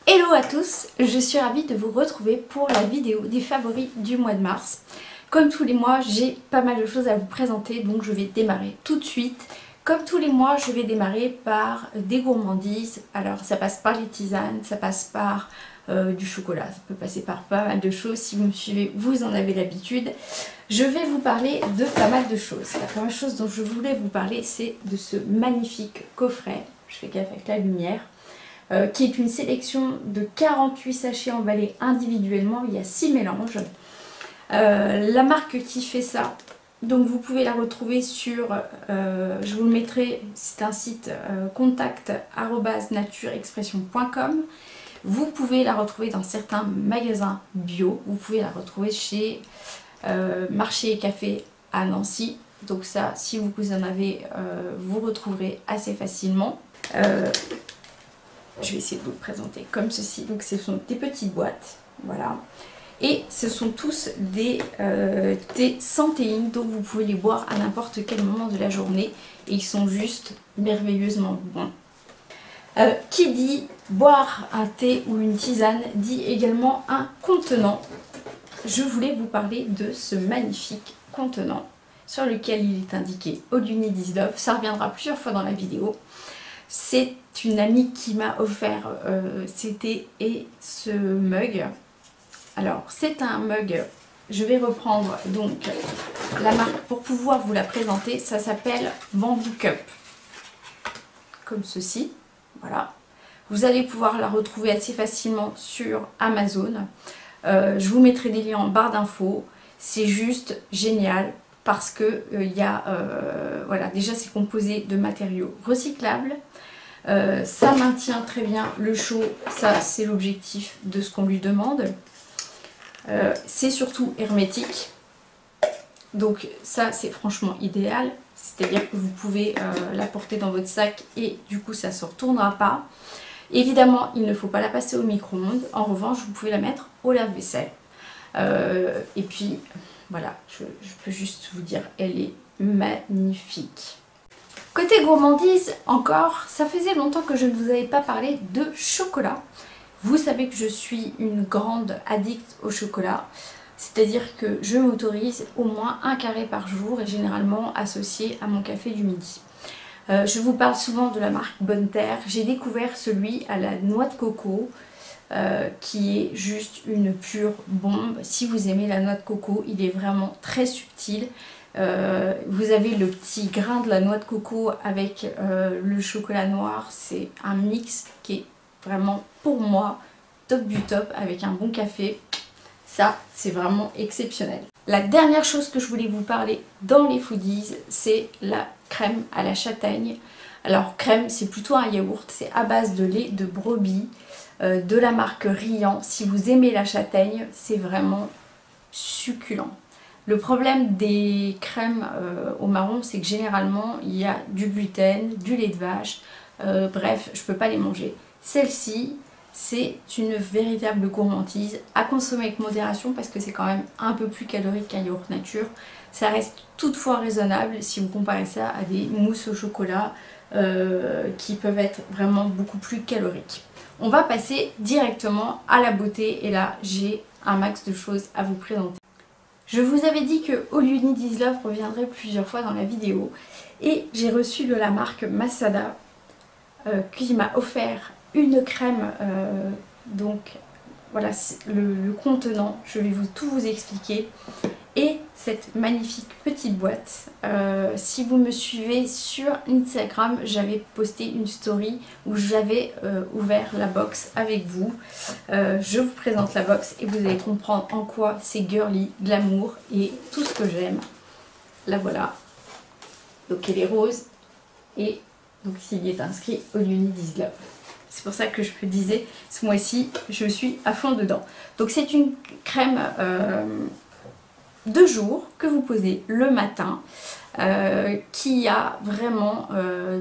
Hello à tous, je suis ravie de vous retrouver pour la vidéo des favoris du mois de mars. Comme tous les mois, j'ai pas mal de choses à vous présenter, donc je vais démarrer tout de suite. Comme tous les mois, je vais démarrer par des gourmandises. Alors ça passe par les tisanes, ça passe par du chocolat, ça peut passer par pas mal de choses. Si vous me suivez, vous en avez l'habitude. Je vais vous parler de pas mal de choses. La première chose dont je voulais vous parler, c'est de ce magnifique coffret. Je fais gaffe avec la lumière. Qui est une sélection de 48 sachets emballés individuellement. Il y a 6 mélanges. La marque qui fait ça, donc vous pouvez la retrouver sur, je vous le mettrai, c'est un site contact@natureexpression.com. Vous pouvez la retrouver dans certains magasins bio. Vous pouvez la retrouver chez Marché et Café à Nancy. Donc ça, si vous en avez, vous retrouverez assez facilement. Je vais essayer de vous le présenter comme ceci. Donc ce sont des petites boîtes, voilà. Et ce sont tous des thés sans théine, donc vous pouvez les boire à n'importe quel moment de la journée. Et ils sont juste merveilleusement bons. Qui dit boire un thé ou une tisane, dit également un contenant. Je voulais vous parler de ce magnifique contenant sur lequel il est indiqué All You Need Is Love. Ça reviendra plusieurs fois dans la vidéo. C'est une amie qui m'a offert ces thés et ce mug. Alors c'est un mug, je vais reprendre donc la marque pour pouvoir vous la présenter. Ça s'appelle Bamboo Cup, comme ceci, voilà. Vous allez pouvoir la retrouver assez facilement sur Amazon. Je vous mettrai des liens en barre d'infos. C'est juste génial parce que voilà, déjà c'est composé de matériaux recyclables. Ça maintient très bien le chaud, ça c'est l'objectif de ce qu'on lui demande. C'est surtout hermétique, donc ça c'est franchement idéal, c'est à dire que vous pouvez la porter dans votre sac et du coup ça ne se retournera pas. Évidemment il ne faut pas la passer au micro-ondes, en revanche vous pouvez la mettre au lave-vaisselle. Et puis voilà, je peux juste vous dire, elle est magnifique. Côté gourmandise encore, ça faisait longtemps que je ne vous avais pas parlé de chocolat. Vous savez que je suis une grande addict au chocolat, c'est-à-dire que je m'autorise au moins un carré par jour et généralement associé à mon café du midi. Je vous parle souvent de la marque Bonne Terre. J'ai découvert celui à la noix de coco qui est juste une pure bombe. Si vous aimez la noix de coco, il est vraiment très subtil. Vous avez le petit grain de la noix de coco avec le chocolat noir. C'est un mix qui est vraiment pour moi top du top avec un bon café. Ça c'est vraiment exceptionnel. La dernière chose que je voulais vous parler dans les foodies, c'est la crème à la châtaigne. Alors crème, c'est plutôt un yaourt, c'est à base de lait de brebis de la marque Riant. Si vous aimez la châtaigne, c'est vraiment succulent. Le problème des crèmes au marron, c'est que généralement il y a du gluten, du lait de vache, bref, je ne peux pas les manger. Celle-ci, c'est une véritable gourmandise à consommer avec modération parce que c'est quand même un peu plus calorique qu'un yaourt nature. Ça reste toutefois raisonnable si vous comparez ça à des mousses au chocolat qui peuvent être vraiment beaucoup plus caloriques. On va passer directement à la beauté et là j'ai un max de choses à vous présenter. Je vous avais dit que All You Need Is Love reviendrait plusieurs fois dans la vidéo et j'ai reçu de la marque Masada qui m'a offert une crème, donc voilà le contenant, je vais tout vous expliquer, et cette magnifique petite boîte. Si vous me suivez sur Instagram, j'avais posté une story où j'avais ouvert la box avec vous. Je vous présente la box et vous allez comprendre en quoi c'est girly, glamour et tout ce que j'aime. La voilà, donc elle est rose et donc il y est inscrit All You Need Is Love. C'est pour ça que je me disais, ce mois-ci, je suis à fond dedans. Donc c'est une crème de jour que vous posez le matin, qui a vraiment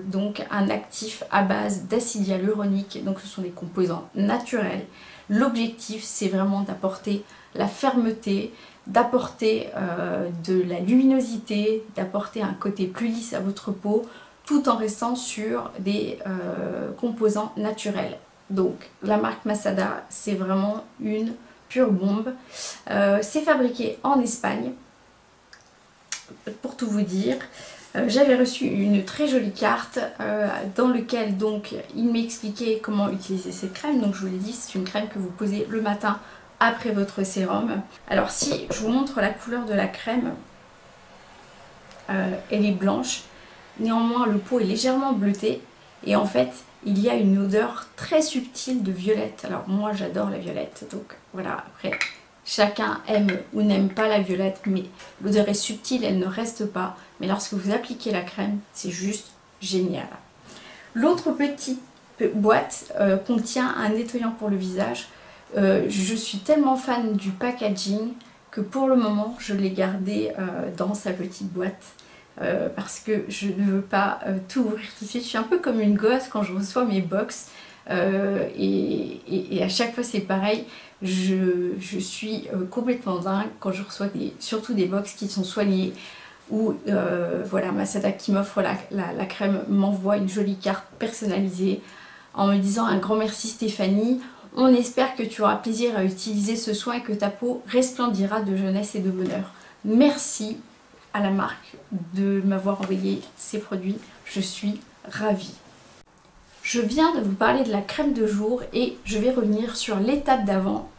donc un actif à base d'acide hyaluronique. Donc ce sont des composants naturels. L'objectif, c'est vraiment d'apporter la fermeté, d'apporter de la luminosité, d'apporter un côté plus lisse à votre peau, tout en restant sur des composants naturels. Donc la marque Masada, c'est vraiment une pure bombe. C'est fabriqué en Espagne, pour tout vous dire. J'avais reçu une très jolie carte dans laquelle donc il m'expliquait comment utiliser cette crème. Donc je vous l'ai dit, c'est une crème que vous posez le matin après votre sérum. Alors si je vous montre la couleur de la crème, elle est blanche. Néanmoins, le pot est légèrement bleuté et en fait, il y a une odeur très subtile de violette. Alors moi, j'adore la violette, donc voilà. Après, chacun aime ou n'aime pas la violette, mais l'odeur est subtile, elle ne reste pas. Mais lorsque vous appliquez la crème, c'est juste génial. L'autre petite boîte contient un nettoyant pour le visage. Je suis tellement fan du packaging que pour le moment, je l'ai gardé dans sa petite boîte. Parce que je ne veux pas tout ouvrir tout de suite. Je suis un peu comme une gosse quand je reçois mes box et à chaque fois c'est pareil. Je suis complètement dingue quand je reçois surtout des box qui sont soignées ou voilà, Masada qui m'offre la crème m'envoie une jolie carte personnalisée en me disant un grand merci Stéphanie. On espère que tu auras plaisir à utiliser ce soin et que ta peau resplendira de jeunesse et de bonheur. Merci à la marque de m'avoir envoyé ces produits, je suis ravie. Je viens de vous parler de la crème de jour et je vais revenir sur l'étape d'avant.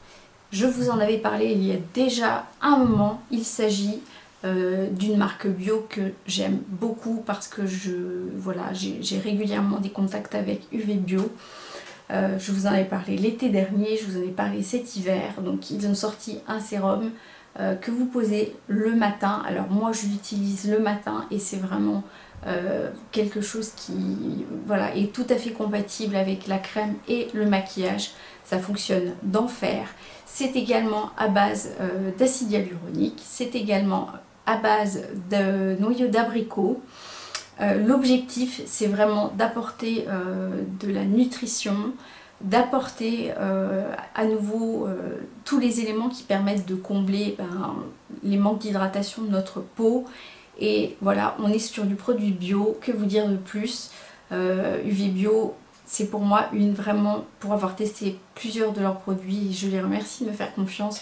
Je vous en avais parlé il y a déjà un moment, il s'agit d'une marque bio que j'aime beaucoup parce que j'ai régulièrement des contacts avec UV Bio. Je vous en avais parlé l'été dernier, je vous en ai parlé cet hiver, donc ils ont sorti un sérum que vous posez le matin. Alors moi je l'utilise le matin et c'est vraiment quelque chose qui voilà, est tout à fait compatible avec la crème et le maquillage. Ça fonctionne d'enfer. C'est également à base d'acide hyaluronique, c'est également à base de noyau d'abricot. L'objectif c'est vraiment d'apporter de la nutrition, d'apporter à nouveau tous les éléments qui permettent de combler les manques d'hydratation de notre peau. Et voilà, on est sur du produit bio, que vous dire de plus. UV Bio, c'est pour moi vraiment, pour avoir testé plusieurs de leurs produits, je les remercie de me faire confiance,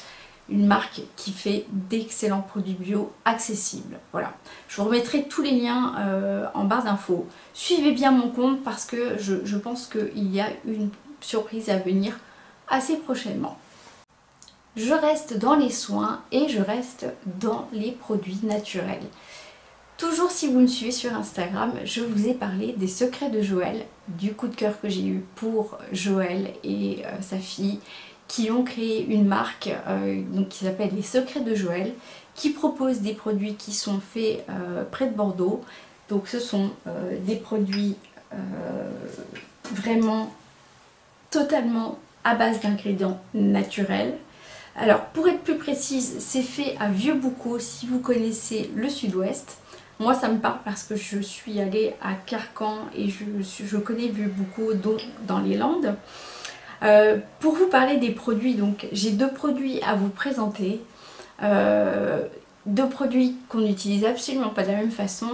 une marque qui fait d'excellents produits bio accessibles. Voilà, je vous remettrai tous les liens en barre d'infos. Suivez bien mon compte parce que je pense qu'il y a une surprise à venir assez prochainement. Je reste dans les soins et je reste dans les produits naturels. Toujours si vous me suivez sur Instagram, je vous ai parlé des secrets de Joël, du coup de cœur que j'ai eu pour Joël et sa fille, qui ont créé une marque qui s'appelle les Secrets de Joël, qui propose des produits qui sont faits près de Bordeaux. Donc ce sont des produits vraiment totalement à base d'ingrédients naturels. Alors pour être plus précise, c'est fait à Vieux-Boucau si vous connaissez le sud-ouest. Moi ça me parle parce que je suis allée à Carcan et je connais Vieux-Boucau dans les Landes. Pour vous parler des produits, donc j'ai deux produits à vous présenter. Deux produits qu'on n'utilise absolument pas de la même façon.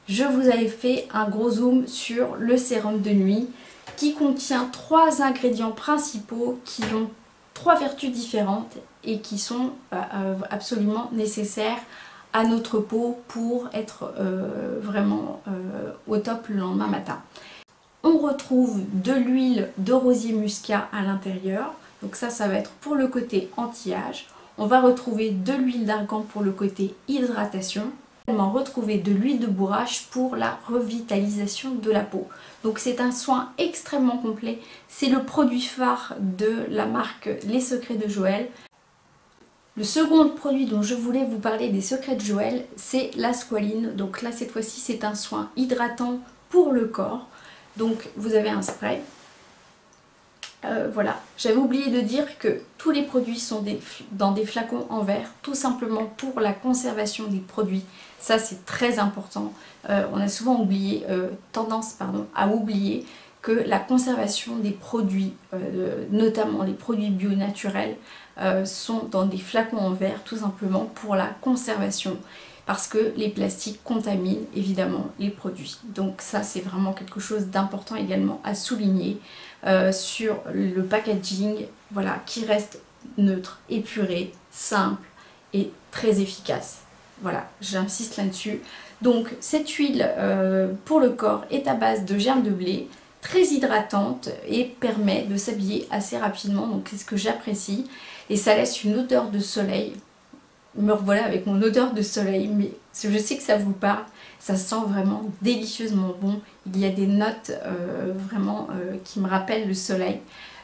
Je vous avais fait un gros zoom sur le sérum de nuit qui contient 3 ingrédients principaux qui ont 3 vertus différentes et qui sont absolument nécessaires à notre peau pour être vraiment au top le lendemain matin. On retrouve de l'huile de rosier muscat à l'intérieur, donc ça va être pour le côté anti-âge. On va retrouver de l'huile d'argan pour le côté hydratation. Également retrouver de l'huile de bourrache pour la revitalisation de la peau. Donc c'est un soin extrêmement complet. C'est le produit phare de la marque Les Secrets de Joël. Le second produit dont je voulais vous parler des Secrets de Joël, c'est la squaline. Donc là cette fois-ci c'est un soin hydratant pour le corps. Donc vous avez un spray. Voilà, j'avais oublié de dire que tous les produits sont dans des flacons en verre, tout simplement pour la conservation des produits. Ça c'est très important. On a souvent tendance à oublier que la conservation des produits, notamment les produits bio naturels, sont dans des flacons en verre, tout simplement pour la conservation. parce que les plastiques contaminent évidemment les produits. Donc ça c'est vraiment quelque chose d'important également à souligner sur le packaging, voilà, qui reste neutre, épuré, simple et très efficace. Voilà, j'insiste là-dessus. Donc cette huile pour le corps est à base de germe de blé, très hydratante et permet de s'habiller assez rapidement, donc c'est ce que j'apprécie. Et ça laisse une odeur de soleil. Me revoilà avec mon odeur de soleil, mais je sais que ça vous parle. Ça sent vraiment délicieusement bon. Il y a des notes vraiment qui me rappellent le soleil.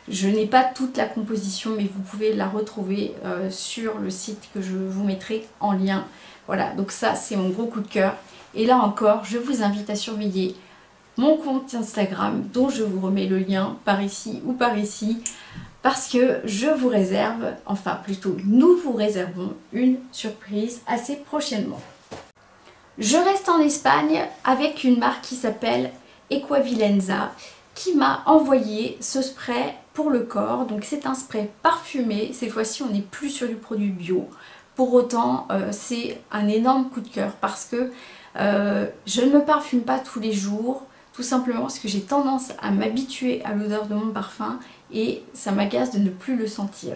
Je n'ai pas toute la composition, mais vous pouvez la retrouver sur le site que je vous mettrai en lien. Voilà, donc ça c'est mon gros coup de cœur. Et là encore, je vous invite à surveiller mon compte Instagram, dont je vous remets le lien par ici ou par ici, parce que je vous réserve, enfin plutôt nous vous réservons une surprise assez prochainement. Je reste en Espagne avec une marque qui s'appelle Equavilenza, qui m'a envoyé ce spray pour le corps. Donc c'est un spray parfumé, cette fois-ci on n'est plus sur du produit bio. Pour autant c'est un énorme coup de cœur parce que je ne me parfume pas tous les jours, tout simplement parce que j'ai tendance à m'habituer à l'odeur de mon parfum et ça m'agace de ne plus le sentir.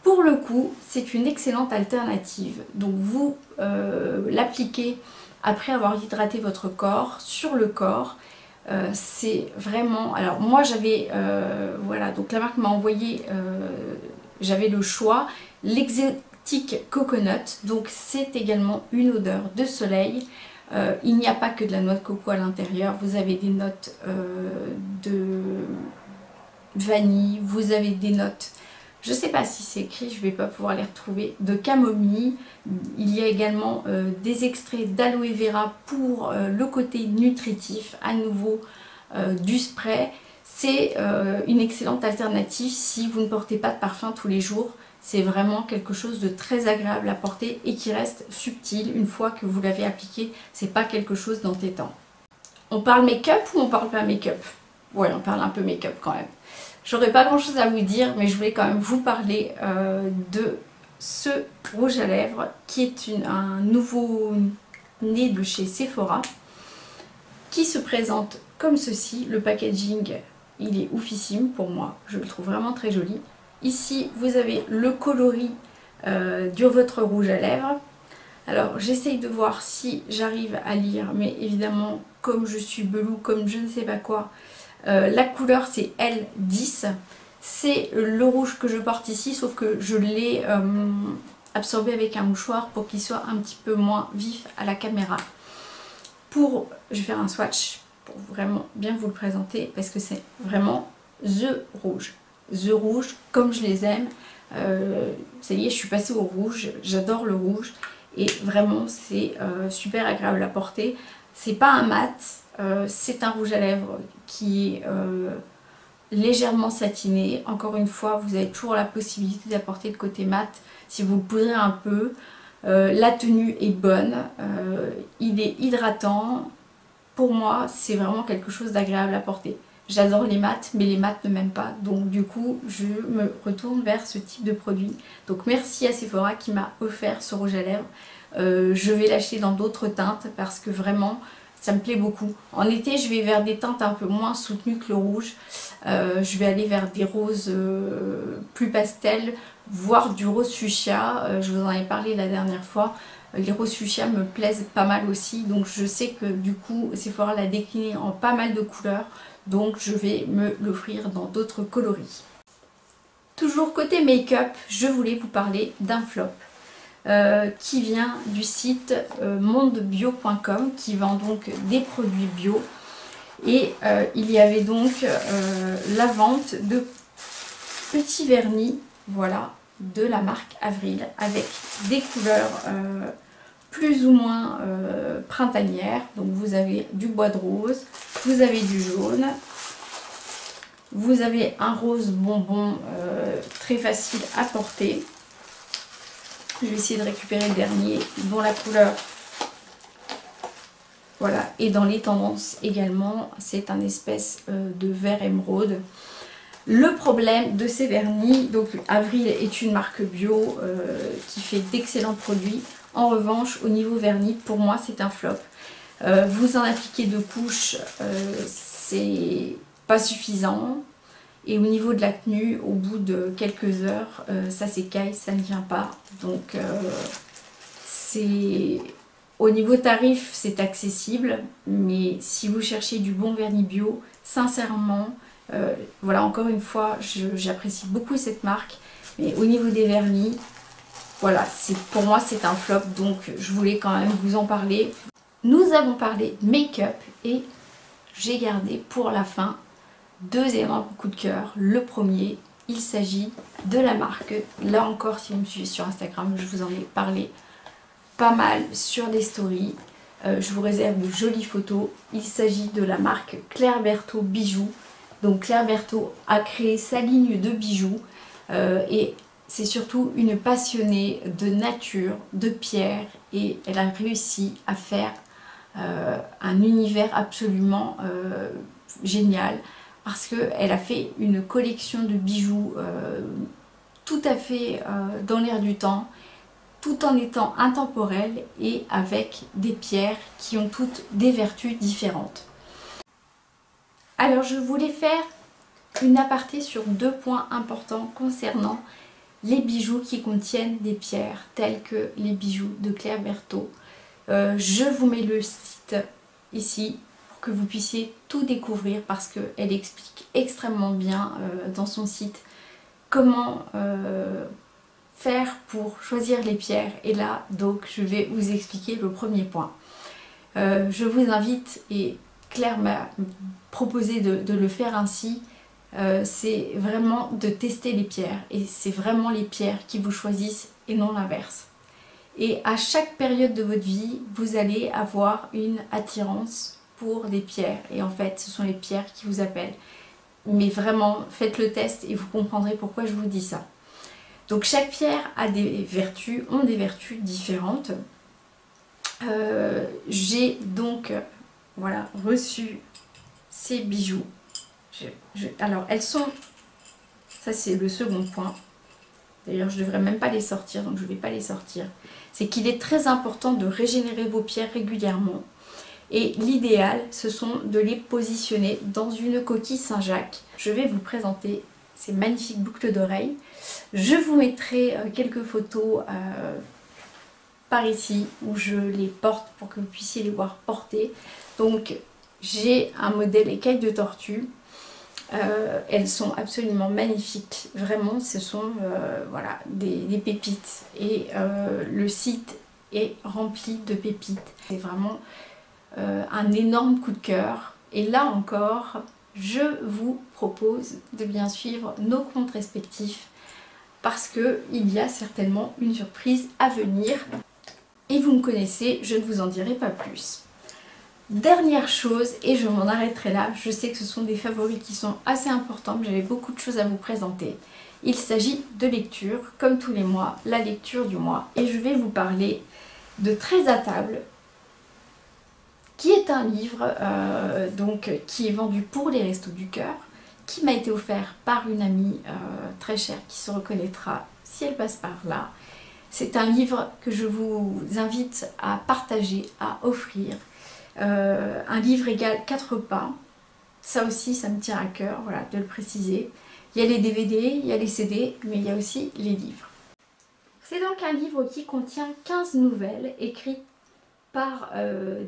Pour le coup, c'est une excellente alternative. Donc vous l'appliquez après avoir hydraté votre corps, sur le corps. C'est vraiment... Alors moi j'avais... voilà, donc la marque m'a envoyé... j'avais le choix. L'exotique coconut, donc c'est également une odeur de soleil. Il n'y a pas que de la noix de coco à l'intérieur, vous avez des notes de vanille, vous avez des notes, je ne sais pas si c'est écrit, je ne vais pas pouvoir les retrouver, de camomille. Il y a également des extraits d'aloe vera pour le côté nutritif, à nouveau du spray. C'est une excellente alternative si vous ne portez pas de parfum tous les jours. C'est vraiment quelque chose de très agréable à porter et qui reste subtil une fois que vous l'avez appliqué. C'est pas quelque chose d'entêtant. On parle make-up ou on parle pas make-up? Ouais, on parle un peu make-up quand même. J'aurais pas grand chose à vous dire, mais je voulais quand même vous parler de ce rouge à lèvres qui est un nouveau né de chez Sephora, qui se présente comme ceci. Le packaging, il est oufissime pour moi, je le trouve vraiment très joli. Ici, vous avez le coloris de votre rouge à lèvres. Alors, j'essaye de voir si j'arrive à lire, mais évidemment, comme je suis belou, comme je ne sais pas quoi, la couleur c'est L10. C'est le rouge que je porte ici, sauf que je l'ai absorbé avec un mouchoir pour qu'il soit un petit peu moins vif à la caméra. Je vais faire un swatch pour vraiment bien vous le présenter, parce que c'est vraiment The Rouge. The Rouge comme je les aime. Ça y est, je suis passée au rouge, j'adore le rouge et vraiment c'est super agréable à porter. C'est pas un mat, c'est un rouge à lèvres qui est légèrement satiné. Encore une fois, vous avez toujours la possibilité d'apporter le côté mat si vous le poudrez un peu. La tenue est bonne, il est hydratant. Pour moi, c'est vraiment quelque chose d'agréable à porter. J'adore les mats, mais les mats ne m'aiment pas. Donc du coup, je me retourne vers ce type de produit. Donc merci à Sephora qui m'a offert ce rouge à lèvres. Je vais l'acheter dans d'autres teintes parce que vraiment, ça me plaît beaucoup. En été, je vais vers des teintes un peu moins soutenues que le rouge. Je vais aller vers des roses plus pastel, voire du rose fuchsia. Je vous en ai parlé la dernière fois. Les roses fuchsia me plaisent pas mal aussi. Donc je sais que du coup, Sephora l'a décliné en pas mal de couleurs. Donc je vais me l'offrir dans d'autres coloris. Toujours côté make-up, je voulais vous parler d'un flop qui vient du site mondebio.com qui vend donc des produits bio. Et il y avait donc la vente de petits vernis, voilà, de la marque Avril avec des couleurs plus ou moins printanières. Donc vous avez du bois de rose, vous avez du jaune, vous avez un rose bonbon très facile à porter. Je vais essayer de récupérer le dernier dont la couleur, voilà, et dans les tendances également, c'est un espèce de vert émeraude. Le problème de ces vernis, donc Avril est une marque bio qui fait d'excellents produits. En revanche, au niveau vernis, pour moi c'est un flop. Vous en appliquez 2 couches, c'est pas suffisant. Et au niveau de la tenue, au bout de quelques heures, ça s'écaille, ça ne vient pas. Donc c'est... Au niveau tarif, c'est accessible, mais si vous cherchez du bon vernis bio, sincèrement, voilà, encore une fois, j'apprécie beaucoup cette marque, mais au niveau des vernis, voilà, pour moi c'est un flop, donc je voulais quand même vous en parler. Nous avons parlé make-up et j'ai gardé pour la fin 2 éléments coup de cœur. Le premier, il s'agit de la marque, là encore si vous me suivez sur Instagram, je vous en ai parlé pas mal sur les stories. Je vous réserve de jolies photos. Il s'agit de la marque Claire Berthaud Bijoux. Donc Claire Berthaud a créé sa ligne de bijoux et c'est surtout une passionnée de nature, de pierre, et elle a réussi à faire un univers absolument génial parce qu'elle a fait une collection de bijoux tout à fait dans l'air du temps, tout en étant intemporel et avec des pierres qui ont toutes des vertus différentes. Alors je voulais faire une aparté sur 2 points importants concernant les bijoux qui contiennent des pierres tels que les bijoux de Claire Berthaud. Je vous mets le site ici pour que vous puissiez tout découvrir parce qu'elle explique extrêmement bien dans son site comment faire pour choisir les pierres. Et là donc je vais vous expliquer le premier point. Je vous invite, et Claire m'a proposé de le faire ainsi, c'est vraiment de tester les pierres et c'est vraiment les pierres qui vous choisissent et non l'inverse. Et à chaque période de votre vie vous allez avoir une attirance pour des pierres et en fait ce sont les pierres qui vous appellent. Mais vraiment faites le test et vous comprendrez pourquoi je vous dis ça. Donc chaque pierre a des vertus, ont des vertus différentes. J'ai donc voilà, reçu ces bijoux. Alors elles sont, ça c'est le second point, d'ailleurs je ne devrais même pas les sortir, donc je ne vais pas les sortir. C'est qu'il est très important de régénérer vos pierres régulièrement. Et l'idéal, ce sont de les positionner dans une coquille Saint-Jacques. Je vais vous présenter ces magnifiques boucles d'oreilles. Je vous mettrai quelques photos par ici où je les porte pour que vous puissiez les voir porter. Donc j'ai un modèle écaille de tortue. Elles sont absolument magnifiques. Vraiment, ce sont voilà, des pépites. Et le site est rempli de pépites. C'est vraiment un énorme coup de cœur. Et là encore, je vous propose de bien suivre nos comptes respectifs parce qu'il y a certainement une surprise à venir. Et vous me connaissez, je ne vous en dirai pas plus. Dernière chose, et je m'en arrêterai là, je sais que ce sont des favoris qui sont assez importants, mais j'avais beaucoup de choses à vous présenter. Il s'agit de lecture, comme tous les mois, la lecture du mois. Et je vais vous parler de 13 à table, qui est un livre donc, qui est vendu pour les Restos du Cœur, qui m'a été offert par une amie très chère qui se reconnaîtra si elle passe par là. C'est un livre que je vous invite à partager, à offrir. Un livre égale 4 repas. Ça aussi, ça me tient à cœur, voilà, de le préciser. Il y a les DVD, il y a les CD, mais il y a aussi les livres. C'est donc un livre qui contient 15 nouvelles écrites par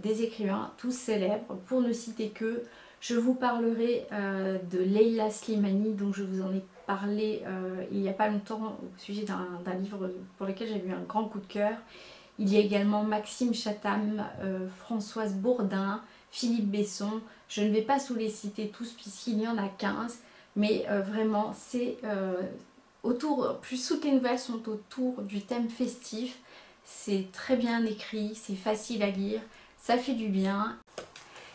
des écrivains tous célèbres. Pour ne citer que, je vous parlerai de Leila Slimani, dont je vous en ai parlé il n'y a pas longtemps au sujet d'un livre pour lequel j'ai eu un grand coup de cœur. Il y a également Maxime Chatham, Françoise Bourdin, Philippe Besson. Je ne vais pas tous les citer tous puisqu'il y en a 15, mais vraiment c'est autour, plus toutes les nouvelles sont autour du thème festif. C'est très bien écrit, c'est facile à lire, ça fait du bien.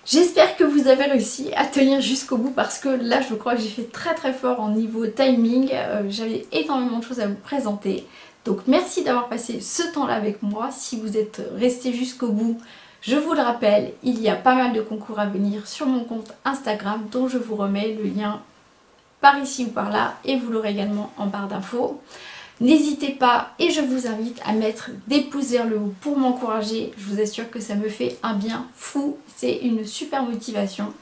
J'espère que vous avez réussi à tenir jusqu'au bout parce que là je crois que j'ai fait très fort en niveau timing. J'avais énormément de choses à vous présenter. Donc merci d'avoir passé ce temps-là avec moi. Si vous êtes resté jusqu'au bout, je vous le rappelle, il y a pas mal de concours à venir sur mon compte Instagram dont je vous remets le lien par ici ou par là et vous l'aurez également en barre d'infos. N'hésitez pas et je vous invite à mettre des pouces vers le haut pour m'encourager. Je vous assure que ça me fait un bien fou. C'est une super motivation.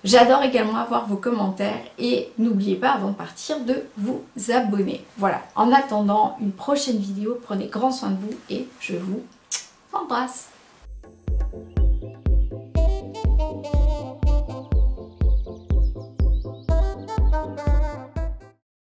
J'adore également avoir vos commentaires et n'oubliez pas avant de partir de vous abonner. Voilà, en attendant une prochaine vidéo, prenez grand soin de vous et je vous embrasse.